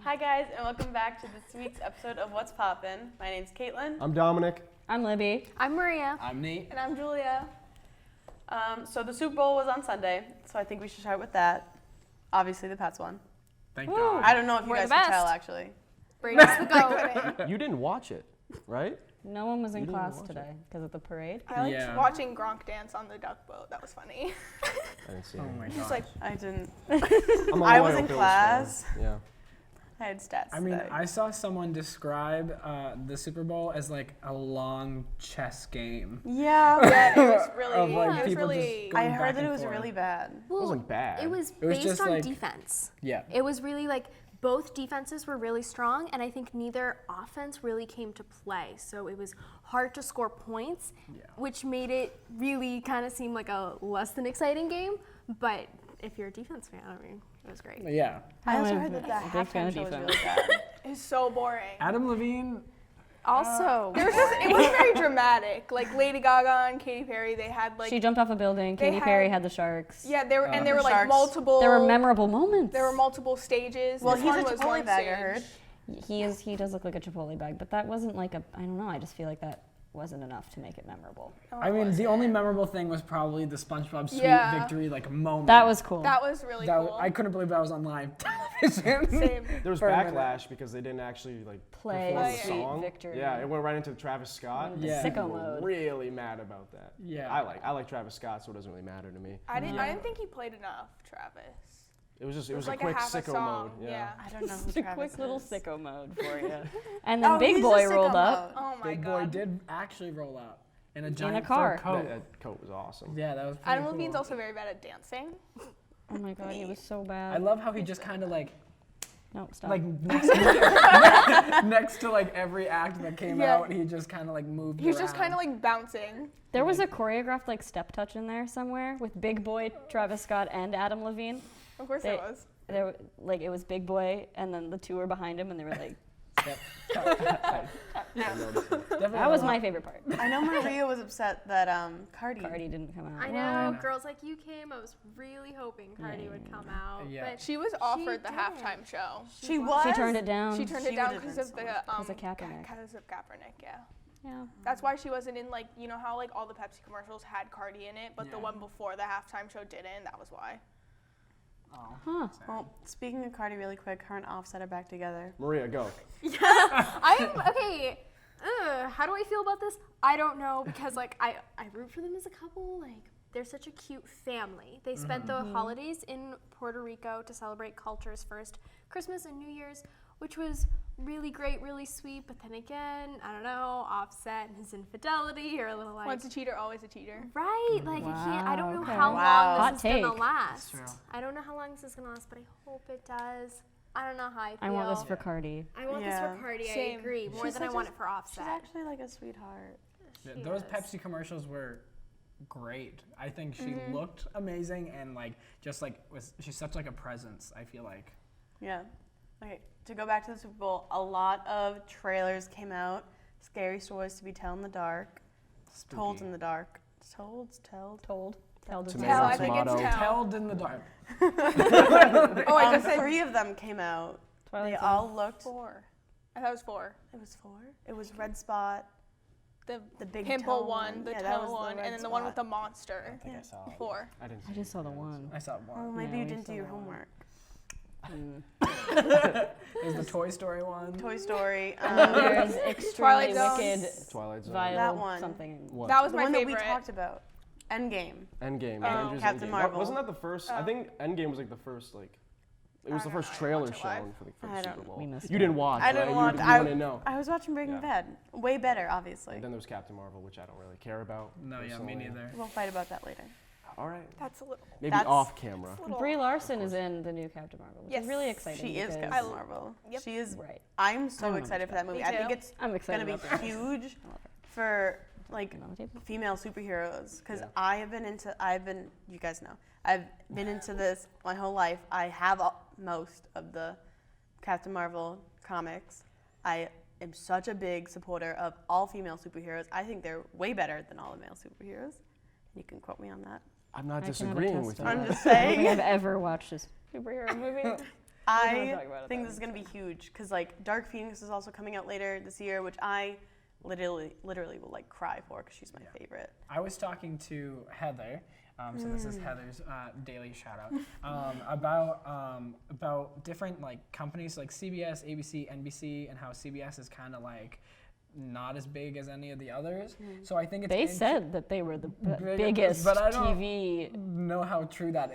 Hi guys, and welcome back to this week's episode of What's Poppin'. My name's Caitlin. I'm Dominic. I'm Libby. I'm Maria. I'm Nate. And I'm Julia. So the Super Bowl was on Sunday, so I think we should start with that. Obviously, the Pats won. Thank God. I don't know if you We're guys the can best. tell, actually. Brady's the GOAT. You didn't watch it, right? No one was in You didn't class watch today because of the parade. I liked Yeah. watching Gronk dance on the duck boat. That was funny. I didn't see Oh it. my He's gosh. like, I didn't. I'm a I was loyal in Bills class. fan. Yeah. I had stats I mean, today. I saw someone describe the Super Bowl as like a long chess game. Yeah. yeah, it was really, Of, like, it was people really. just I going heard back that it and was forth. really bad. It wasn't bad. It was It was based just on like- defense. Yeah. It was really like both defenses were really strong, and I think neither offense really came to play. So it was hard to score points, Yeah. which made it really kind of seem like a less than exciting game. But if you're a defense fan, I mean, it was great. Yeah. I also I'm heard that the a big fan halftime of show was defense. really bad. It's so boring. Adam Levine. Also, It was very dramatic. Like Lady Gaga and Katy Perry, they had like. she jumped off a building. They Katy Perry had- had the sharks. Yeah, there were and there were like Sharks. multiple. There were memorable moments. There were multiple stages. Well, This he's one a was Chipotle one bag, I stage. heard. He does look like a Chipotle bag, but that wasn't like a, I don't know, I just feel like that wasn't enough to make it memorable. No, I it mean, the wasn't. only memorable thing was probably the SpongeBob Sweet Yeah. Victory like moment. That was cool. That was really cool. I couldn't believe that was on live television. Same. There was For a minute. backlash because they didn't actually like Play perform the Sweet song. Victory. Yeah, it went right into Travis Scott. Yeah. Sicko People were mode. really mad about that. Yeah. I like Travis Scott, so it doesn't really matter to me. I didn't think he played enough, Travis. It was was a like quick a half a sicko song. mode. Yeah. I don't know who Just a Travis quick little is. sicko mode for you. And then Oh, Big he's a Boy sicko rolled up. mode. Oh my Big god. Boy did actually roll out in a giant car. fur coat. That coat was awesome. Yeah, that was pretty Adam cool. Levine's also very bad at dancing. Oh my god, he was so bad. I love how he just kind of like No, stop. next to like every act that came Yeah. out, he just kind of like moved. He's just kind around. of like bouncing. There was a choreographed like step touch in there somewhere with Big Boy, Travis Scott, and Adam Levine. Of course They- it was. There, like it was Big Boy, and then the two were behind him, and they were like, I noticed it. that was my favorite part. I know Maria was upset that Cardi. Cardi didn't come out. I know, Girls Like You came. I was really hoping Cardi would come out. Yeah. But She was offered the did. halftime show. She was. She turned it down. She turned She it down would've because been of the Because of Kaepernick. Because of Kaepernick, yeah. Yeah. That's why she wasn't in like you know how like all the Pepsi commercials had Cardi in it, but the Yeah. one before the halftime show didn't. That was why. Huh. Well, speaking of Cardi really quick, her and Offset are back together. Maria, go. I'm okay. How do I feel about this? I don't know because like I root for them as a couple. Like they're such a cute family. They spent the holidays in Puerto Rico to celebrate culture's first Christmas and New Year's, which was really great, really sweet. But then again, I don't know, Offset and his infidelity or a little like Once a cheater, always a cheater. right. Like I can't. I don't know okay. how Wow. long Hot this is gonna take. last. That's true. I don't know how long this is gonna last, but I hope it does. I don't know how I feel. I want this for Cardi. I want Yeah. this for Cardi. Same. I agree more She's than I such want a- it for Offset. She's actually like a sweetheart. Yeah, She those is. Pepsi commercials were great. I think she looked amazing and like just like she's such like a presence. I feel like. Yeah. Okay, to go back to the Super Bowl, a lot of trailers came out. Scary stories to be told in the dark. Told Spooky. in the dark. Told. Told. Tell the Tomato, Tell, I think it's tomato. tell. Held in the dark. Oh, I just said 3 of them came out. Twilight They Zone. all looked. 4. I thought it was 4. It was 4. It was Red Spot, The the big pimple toe one, the Yeah, that toe was one, red and then the one with spot. the monster. I think I saw it. 4. I didn't. I just saw the one. I saw one. Oh, maybe Yeah, you we didn't do saw your that one. homework. There's the Toy Story one. Toy Story. There's extremely Twilight Zone. wicked, Twilight Zone. vile That one. something. What? That was the my one favorite. that we talked about. Endgame. Endgame. Oh. Avengers Captain Endgame. Marvel. Wasn't that the first? I think Endgame was like the first like. It was I the don't first know, I trailer didn't watch it live. shown for the I Super don't- Bowl. we missed You it. didn't watch. I didn't right? watch. You I wouldn't know. I was watching Breaking Yeah. Bad. Way better, obviously. And then there was Captain Marvel, which I don't really care about. No, yeah, me personally. neither. We'll fight about that later. All right. That's a little. Maybe That's- off camera. Brie Larson is in the new Captain Marvel, which Yes. is really exciting. She is because- Captain Marvel. Yep. She is. Right. I'm I so don't know excited much for that about movie. Me I think too. it's I'm excited gonna about be that. huge for like Another table? female superheroes because Yeah. you guys know, I've been into this my whole life. I have most of the Captain Marvel comics. I am such a big supporter of all female superheroes. I think they're way better than all the male superheroes. You can quote me on that. I'm not I cannot disagreeing attest with to you. that. I'm just I don't think saying. I've ever watched a superhero movie. I talk about it think that this is gonna be huge because like Dark Phoenix is also coming out later this year, which I literally will like cry for because she's my favorite. I was talking to Heather, so this is Heather's daily shout out, about different like companies like CBS, ABC, NBC, and how CBS is kind of like not as big as any of the others. So I think it's They said that they were the biggest but I don't TV. know how true that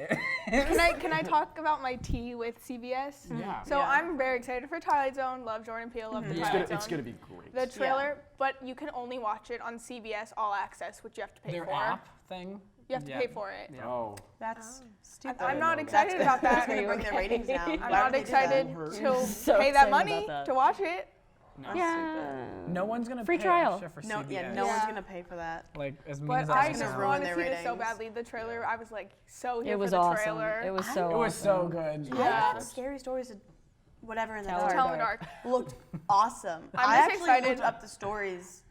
is. Can I talk about my tea with CBS? Yeah. So Yeah. I'm very excited for Twilight Zone. Love Jordan Peele. Love the It's Twilight gonna, Zone. it's gonna be great. The trailer, but you can only watch it on CBS All Access, which you have to pay Their for. app thing. You have to pay for it. Yeah. Oh, That's stupid. I'm not That's excited about That's that. gonna bring their ratings down. I'm Why not would they do that? excited to So pay excited that money about that. to watch it. No. Yeah. No one's gonna Free pay trial. extra for No, CBS. yeah, no one's Yeah. gonna pay for that. Like as mean But as I that just ruin sounds. want to their see this so ratings. badly. The trailer, I was like so here It was for the awesome. trailer. It was so It was so awesome. good. I Yeah. have scary stories to whatever in the Tell dark. her. Tell in the dark. Looked awesome. I'm I just actually excited. looked up the stories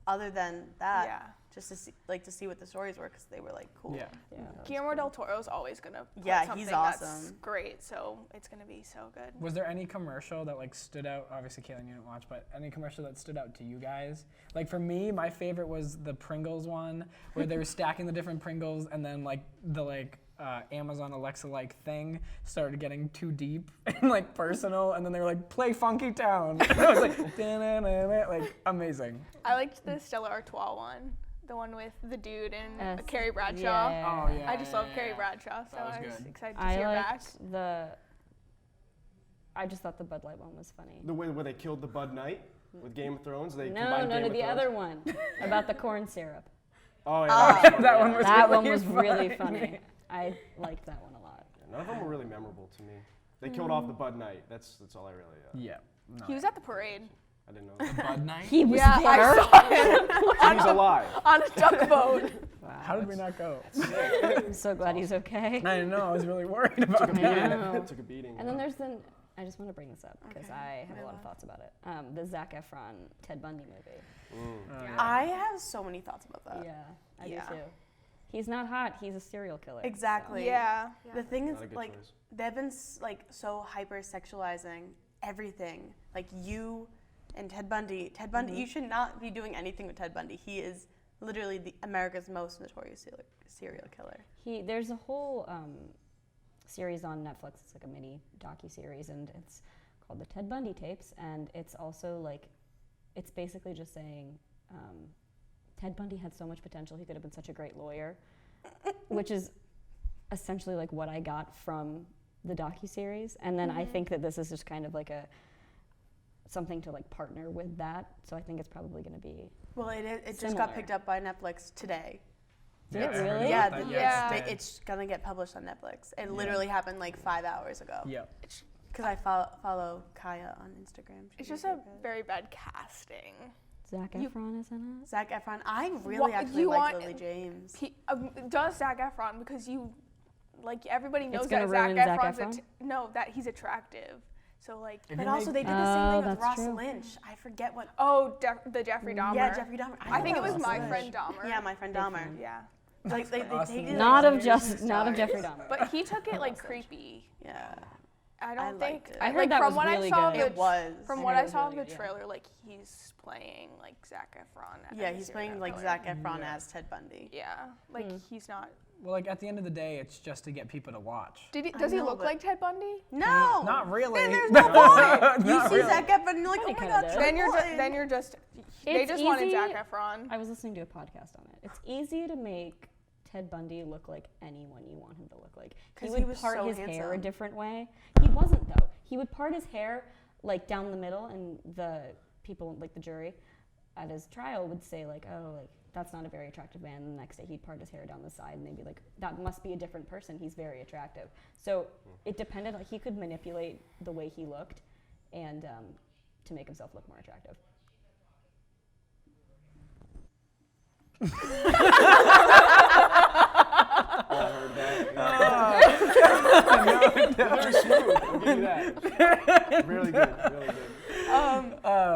other than that Yeah. just to see what the stories were because they were like cool. Yeah. Yeah, that was Guillermo great. del Toro's always gonna put Yeah, something he's that's awesome. great, so it's gonna be so good. Was there any commercial that like stood out? Obviously, Caitlin, you didn't watch, but any commercial that stood out to you guys? Like for me, my favorite was the Pringles one, where they were stacking the different Pringles, and then like the Amazon Alexa like thing started getting too deep and like personal, and then they were like, "Play Funky Town." And I was like, "Da-na-na-na," like amazing. I liked the Stella Artois one, the one with the dude and Yes. Carrie Bradshaw. Yeah. Oh yeah. I just love Carrie Bradshaw, so That was I was good. excited to see I her back. liked I just thought the Bud Light one was funny. the way where they killed the Bud Knight with Game of Thrones. They No, combined no, Game no, of the Thrones. other one about the corn syrup. Oh yeah. That one was That really one was really funny. funny. I liked that one a lot. None of them were really memorable to me. They killed off the Bud Knight. That's all I really. Yeah. No. He was at the parade I didn't know. Bud Night. He was Yeah, I there. saw him He's alive. on a duck boat. How did we not go? I'm so glad he's okay. I didn't know. I was really worried about I that. know. Took a beating. And then there's I just want to bring this up because Okay. I have a lot of thoughts about it. The Zac Efron Ted Bundy movie. Oh, yeah. I have so many thoughts about that. Yeah, I yeah. do too. He's not hot. He's a serial killer. Exactly. Yeah. The thing is, Not a good like, choice. they've been so hyper-sexualizing everything. Like you and Ted Bundy. Ted Bundy, you should not be doing anything with Ted Bundy. He is literally America's most notorious serial killer. There's a whole series on Netflix. It's like a mini docu-series, and it's called the Ted Bundy tapes. And it's also like, it's basically just saying Ted Bundy had so much potential. He could have been such a great lawyer, which is essentially like what I got from the docu-series. And then I think that this is just kind of like something to like partner with that. So I think it's probably going to be. Well, it just Similar. got picked up by Netflix today. Did it I heard really? about Yeah, that Yeah. yesterday. it's gonna get published on Netflix. It literally happened like 5 hours ago. Yeah. Because I follow Kaya on Instagram. It's She's just my a favorite. very bad casting. Zac You- Efron is in it. Zac Efron. I really What- actually you like want- Lily James. Does Zac Efron because everybody knows gonna that Zac ruin Zac Efron's Efron? that he's attractive. So like, If But you also, make- they did the same thing with that's Ross true. Lynch. I forget what. the Jeffrey Dahmer. Yeah, Jeffrey Dahmer. I think it thought was Ross My Lynch. Friend Dahmer. Yeah, My Friend Dahmer. Yeah. Like they Austin did Not like, of Jeffrey Dahmer. But he took it like creepy. Yeah, I I don't liked think. it. I heard like, that from was what really I saw good. the it was. From I what heard I it was saw really of the good, yeah. trailer, like he's playing like Zac Efron. Yeah, as a he's serial playing like killer. Zac Efron Yeah. as Ted Bundy. Yeah, like he's not. Well, like at the end of the day, it's just to get people to watch. Does he know, look but- like Ted Bundy? No, Not really. Then there's no point. You Not see really. Zac Efron and you're like, He oh my kinda god, does. Ted Then you're just. They It's just wanted easy- Zac Efron. I was listening to a podcast on it. It's easy to make Ted Bundy look like anyone you want him to look like. He 'Cause he would was part so his hair a handsome. different way. He wasn't though. He would part his hair like down the middle, and the people, like the jury, at his trial would say like, oh, like that's not a very attractive man. And the next day he'd part his hair down the side, and they'd be like, that must be a different person. He's very attractive. So it depended. Like he could manipulate the way he looked, and to make himself look more attractive. I heard that. Very smooth. I'll give you that. Really good. Really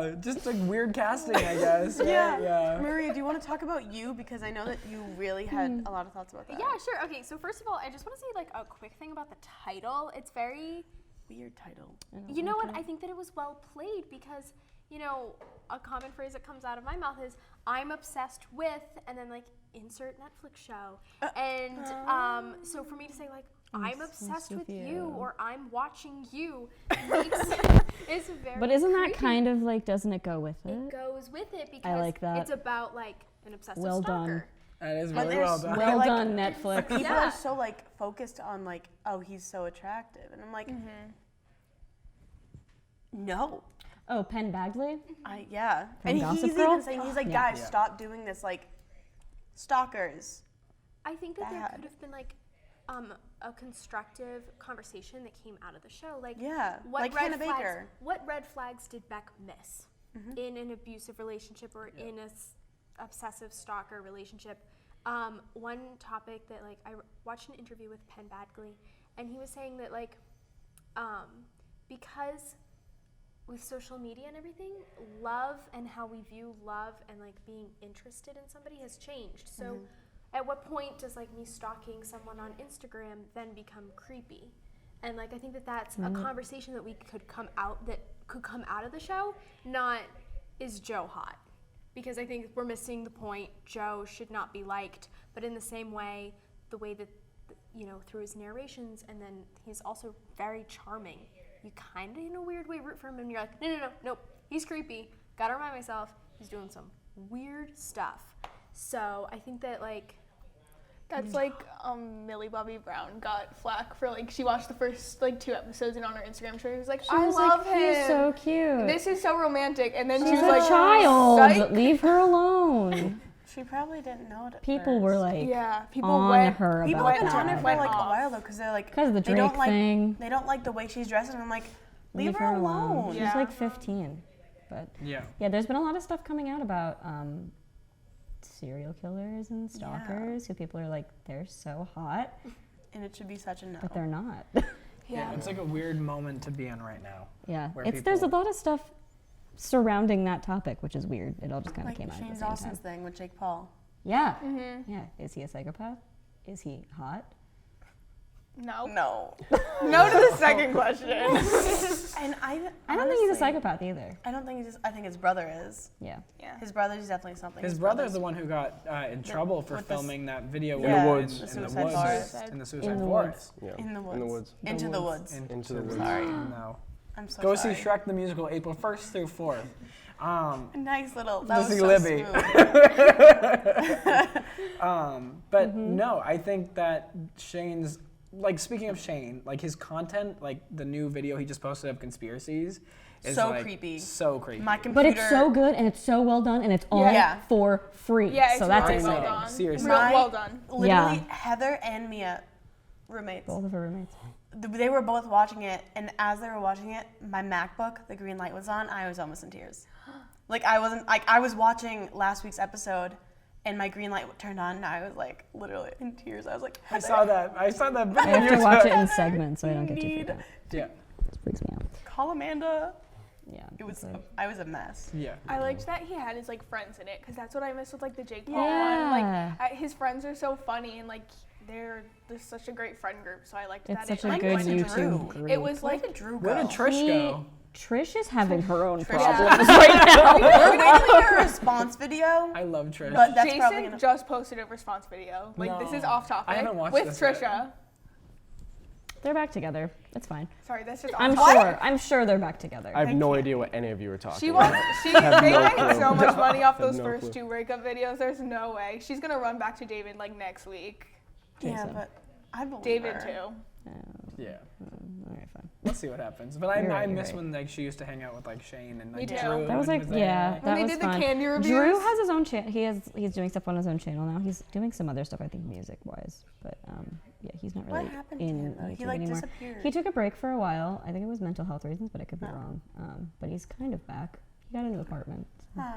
good. Just like weird casting, I guess. right? Yeah. Yeah. Maria, do you want to talk about You? Because I know that you really had a lot of thoughts about that. Yeah, sure. Okay, so first of all, I just want to say like a quick thing about the title. It's very weird title. You know what? I think that it was well played because, you know, a common phrase that comes out of my mouth is, I'm obsessed with, and then, like, insert Netflix show. And so for me to say, like, I'm obsessed with you, or I'm watching you, is very But isn't that creepy. kind of like, doesn't it go with it? It goes with it because like that. it's about, like, an obsessive Well done. stalker. That is But really well there's- done. Well like, done, Netflix. People Yeah. are so like focused on like, oh, he's so attractive, and I'm like, no, Oh, Penn Badgley? yeah. From And Gossip he's Girl? even saying, he's like, Yeah. guys, stop doing this, like, stalkers. I think that there Bad. could have been like a constructive conversation that came out of the show. Like, Yeah, what like red Hannah flags, Baker. What red flags did Beck miss in an abusive relationship or in a obsessive stalker relationship? One topic that like I watched an interview with Penn Badgley, and he was saying that like because with social media and everything, love and how we view love and like being interested in somebody has changed. So at what point does like me stalking someone on Instagram then become creepy? And like I think that that's a conversation that could come out of the show, not is Joe hot? Because I think we're missing the point. Joe should not be liked, but in the same way, the way that, you know, through his narrations, and then he's also very charming. You kind of, in a weird way, root for him, and you're like, no, nope, he's creepy. Gotta remind myself, he's doing some weird stuff. So I think that, like, That's like Millie Bobby Brown got flack for like she watched the first like 2 episodes and on her Instagram story was like, I love him. He's so cute. This is so romantic, and then She's she was a like, child. psych. Leave her alone. She probably didn't know it at People first. were like Yeah, people on went. her People about have been on that. it for Went like a off. while though, because they're like, 'Cause of the they don't Drake like, thing. They don't like the way she's dressed, and I'm like, leave her alone. She's Yeah. like 15. But Yeah. yeah, there's been a lot of stuff coming out about serial killers and stalkers who people are like, they're so hot, And it should be such a no. but they're not. Yeah, it's like a weird moment to be in right now. Yeah, Where there's a people- lot of stuff surrounding that topic, which is weird. It all just kind of Like came out at Shane the same Dawson's time. thing with Jake Paul. Yeah, yeah. Is he a psychopath? Is he hot? No. No. No to the second question. And I don't think he's a honestly, psychopath either. I don't think he's. I think his brother is. Yeah. Yeah. His brother's definitely something. His brother's the one who got in trouble for with this- filming that video Yeah, the woods. the in the suicide woods, forest. in the suicide In the forest. Yeah. In the woods. In the woods. Into the woods. Into the woods. Sorry. No. I'm so Go sorry. see Shrek the Musical April 1st through 4th. Nice little. That was see so Libby. smooth. But no, I think that Shane's, like, speaking of Shane, like his content, like the new video he just posted of conspiracies, is So like, creepy. So creepy. My computer. But it's so good and it's so well done and it's all Yeah. for free. Yeah, it's so that's really well exciting. done. Seriously. Real My- well done. Literally, Yeah. Heather and Mia, roommates. Both of her roommates. They were both watching it, and as they were watching it, my MacBook, the green light was on. I was almost in tears. Like I wasn't. Like I was watching last week's episode, and my green light turned on, and I was like literally in tears. I was like, I saw that video. I have to watch it in segments so I don't get too Need- freaked out. Yeah. It freaks me out. call Amanda. Yeah. It was. so- I was a mess. Yeah. I liked that he had his like friends in it because that's what I miss with like the Jake Paul Yeah. one. Like his friends are so funny and like they're such a great friend group. So I liked It's that. such it, a like, good went to YouTube Drew. group. It was Where like did Drew go? Where did Trish go? Trish is having her own Trish- problems right now. We're waiting for a response video. I love Trish. But that's probably Jason gonna. just posted a response video. Like this is No. off topic. I haven't watched with this yet. Trisha. They're back together. It's fine. Sorry, that's just I'm off topic. sure. I'm sure they're back together. I have no idea what any of you are talking She about. wants. They no made clue. so much money off Have those no first clue. 2 breakup videos. There's no way she's gonna run back to David like next week. Yeah, Jason. but I believe David her. too. Yeah. All right, fine. Let's see what happens. But You're I right, miss you're when like she used to hang out with like Shane and Me like too. Drew. That was and like, there. yeah, When that they was did the fun. candy reviews. Drew has his own channel. He's doing stuff on his own channel now. He's doing some other stuff, I think, music wise. But yeah, he's not What really happened to in him, though? YouTube He like anymore. disappeared. He took a break for a while. I think it was mental health reasons, but I could be wrong. But he's kind of back. He got a new apartment.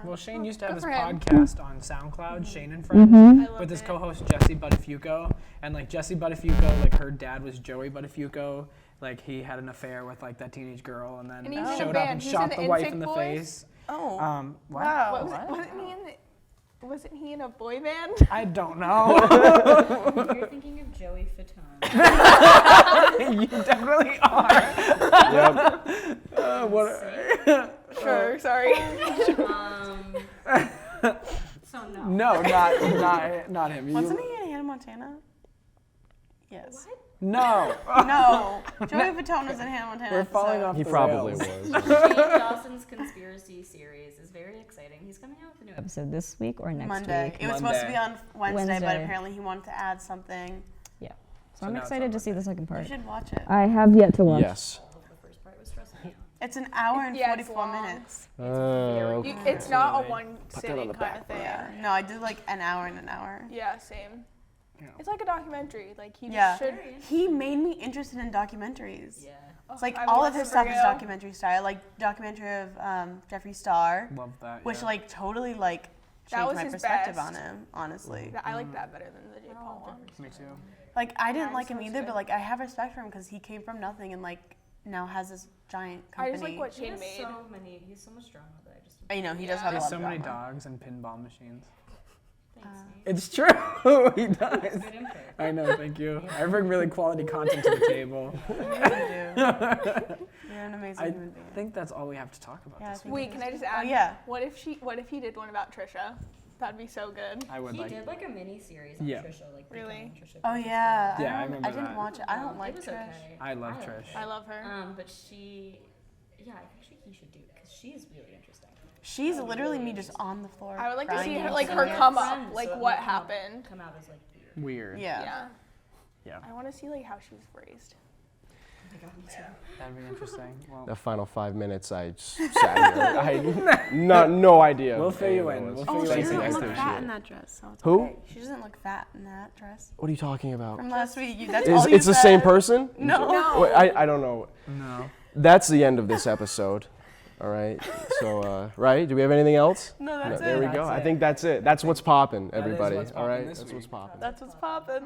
Well, Shane used to have good his for him. podcast on SoundCloud, Shane and Friends, I loved with his it. co-host Jesse Buttafuoco. And like Jesse Buttafuoco, like her dad was Joey Buttafuoco. Like he had an affair with like that teenage girl, and then And he's in a showed up band. and He's shot in the the wife NSYNC in the Boys? face. Oh. What? Wow. Wasn't he in the? Wasn't he in a boy band? I don't know. You're thinking of Joey Fatone. You definitely are. Yep. What? Sure, sorry. So no. No, not him. Wasn't he in Hannah Montana? Yes. No. No. Joey Fatone was in Hannah Montana. We're falling episode. off He the probably rails. was. Shane Dawson's conspiracy series is very exciting. He's coming out with a new episode this week or next Monday. week. It was supposed to be on Wednesday, but Wednesday. apparently he wanted to add something. So So I'm now it's excited on to see the second You part. should watch it. I have yet to watch. Yes. The first part was stressing me out. It's an hour and Yeah, it's 44 long. minutes. Okay. It's not a Absolutely. one that on sitting the kind of back thing. Yeah. No, I did like an hour and an hour. Yeah, same. Yeah. It's like a documentary. Like he just Yeah. should. He made me interested in documentaries. Yeah. It's like I all love of his stuff is Supergirl. documentary style. Like documentary of Jeffree Star, Love that. which yeah. like totally like That changed was my his perspective best. on him. Honestly, I like that better than the J. Paul one. Me too. like I didn't Yeah, like him sounds either, good. but like I have respect for him because he came from nothing and like now has this giant I company. just like what He Shane has made. so many. He's so much drama that I just. I know he does Yeah. have He a has lot so of many drama. dogs and pinball machines. Thanks, Nate. It's true. He does. Good input. I know. Thank you. I bring really quality content to the table. You do. You're an amazing I human being. think that's all we have to talk about Yeah, I this think week. Wait, can I just Oh add? yeah. What if he did one about Trisha? That'd be so good. I would He like. did like a mini series on Yeah. Trisha, like Really? becoming Trisha. Oh yeah. Yeah, I don't- remember I didn't that. watch it. I don't like it was Trish. okay. I love liked Trish. it. I love her. But she, yeah, I think he should do it because she is really interesting. She's literally me just on the floor. I would like to see crying her, and like singing. her come up, Friends, like so it what might come up- happened. Come out as like weird. Weird. Yeah. Yeah. Yeah. I want to see like how she was raised. Oh my god, me too. That'd be interesting. Well, The final 5 minutes, I just sat here. I no idea. We'll fill you in. Anyone was. We'll Oh, fill she you in. doesn't Next look to fat shit. in that dress. So it's Who? okay. She doesn't look fat in that dress. What are you talking about? From last week, that's all you It's the same said. person? No. Wait, I don't know. no. That's the end of this episode. All right. So, right? Do we have anything else? No, that's There we it. go. That's I it. think that's it. That's what's popping, That is everybody. what's All poppin' right. this That's week. what's popping. That's what's poppin'.